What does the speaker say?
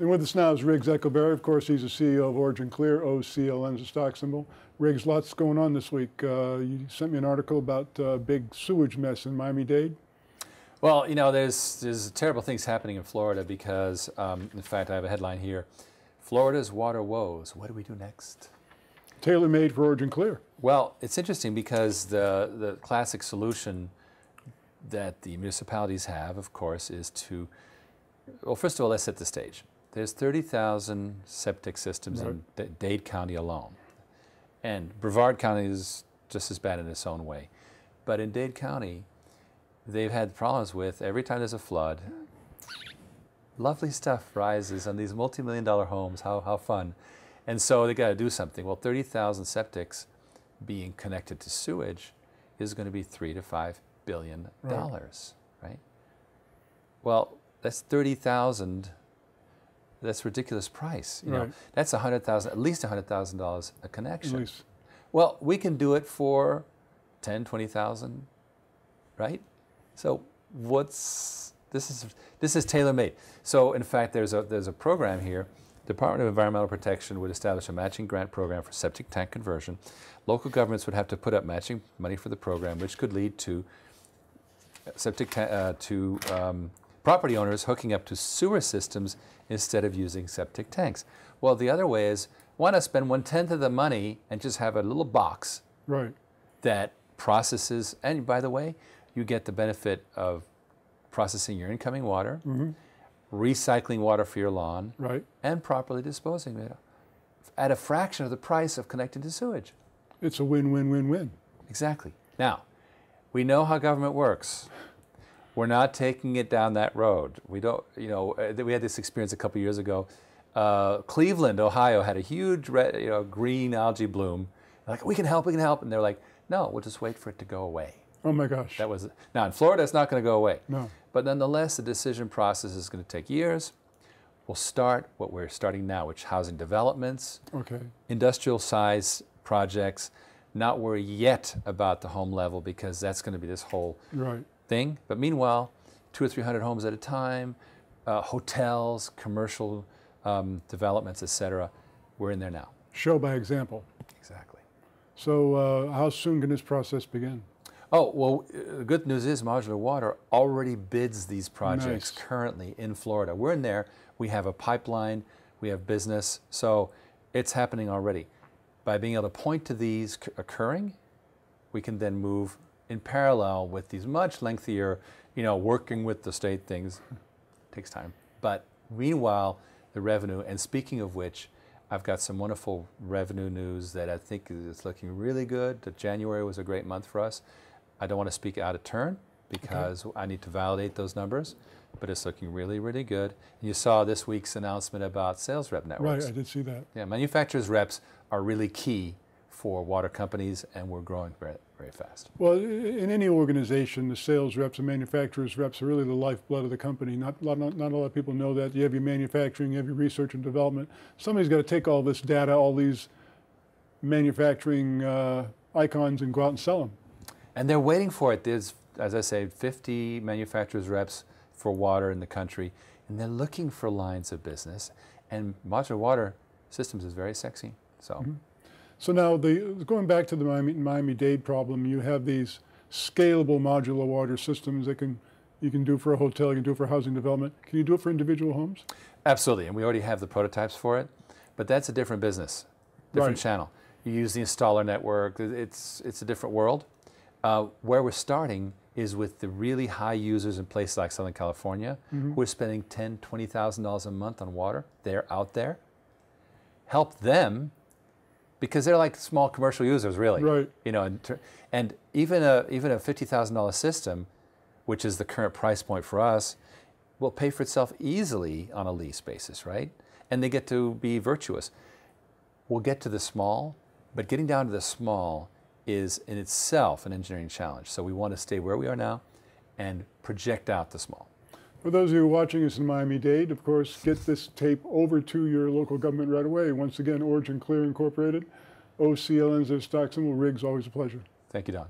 And with us now is Riggs Eckelberry. Of course, he's the CEO of OriginClear. OCLN is a stock symbol. Riggs, lots going on this week. You sent me an article about a big sewage mess in Miami-Dade. Well, you know, there's terrible things happening in Florida because, in fact, I have a headline here: Florida's water woes. What do we do next? Tailor-made for OriginClear. Well, it's interesting because the classic solution that the municipalities have, of course, is to, well, first of all, let's set the stage. There's 30,000 septic systems in Dade County alone. And Brevard County is just as bad in its own way. But in Dade County, they've had problems with, every time there's a flood, lovely stuff rises on these multi-million-dollar homes. How fun. And so they got to do something. Well, 30,000 septics being connected to sewage is going to be $3 to $5 billion, right? Well, that's 30,000. That's a ridiculous price. You know, that's $100,000, at least $100,000 a connection. Well, we can do it for 10, 20,000, right? So this is tailor-made. So in fact, there's a program here. Department of Environmental Protection would establish a matching grant program for septic tank conversion. Local governments would have to put up matching money for the program, which could lead to property owners hooking up to sewer systems instead of using septic tanks. Well, the other way is, why not spend 1/10 of the money and just have a little box that processes, and by the way, you get the benefit of processing your incoming water, recycling water for your lawn, and properly disposing of it at a fraction of the price of connecting to sewage. It's a win-win-win-win. Exactly. Now, we know how government works. We're not taking it down that road. We don't, you know, we had this experience a couple years ago. Cleveland, Ohio had a huge green algae bloom. Like, we can help, and they're like, no, we'll just wait for it to go away. Oh my gosh. That was, now in Florida, it's not going to go away. No. But nonetheless, the decision process is going to take years. We'll start what we're starting now, which housing developments, industrial size projects, not worry yet about the home level because that's going to be this whole thing. But meanwhile, 200 or 300 homes at a time, hotels, commercial developments, etc. We're in there now. Show by example. Exactly. So how soon can this process begin? Oh, well, the good news is Modular Water already bids these projects currently in Florida. We're in there. We have a pipeline. We have business. So it's happening already. By being able to point to these occurring, we can then move in parallel with these much lengthier, you know, working with the state things. Takes time. But meanwhile, the revenue, and speaking of which, I've got some wonderful revenue news that I think is looking really good. That January was a great month for us. I don't want to speak out of turn because I need to validate those numbers, but it's looking really, really good. And you saw this week's announcement about sales rep networks. Right, I did see that. Yeah, manufacturers reps are really key for water companies, and we're growing very, very fast. Well, in any organization, the sales reps and manufacturers reps are really the lifeblood of the company. Not a lot of people know that. You have your manufacturing, you have your research and development. Somebody's got to take all this data, all these manufacturing icons, and go out and sell them. And they're waiting for it. There's, as I say, 50 manufacturers reps for water in the country, and they're looking for lines of business. And modular water systems is very sexy. So, so now, going back to the Miami-Dade problem, you have these scalable modular water systems that you can do for a hotel, you can do it for housing development. Can you do it for individual homes? Absolutely, and we already have the prototypes for it. But that's a different business, different channel. You use the installer network. It's a different world. Where we're starting is with the really high users in places like Southern California who are spending $10,000, $20,000 a month on water. They're out there. Help them, because they're like small commercial users, really. You know, and even a $50,000 system, which is the current price point for us, will pay for itself easily on a lease basis, right? And they get to be virtuous. We'll get to the small, but getting down to the small is in itself an engineering challenge. So we want to stay where we are now and project out the small. For those of you watching us in Miami-Dade, of course, get this tape over to your local government right away. Once again, OriginClear Incorporated, OCLN is their stock symbol. Riggs, always a pleasure. Thank you, Don.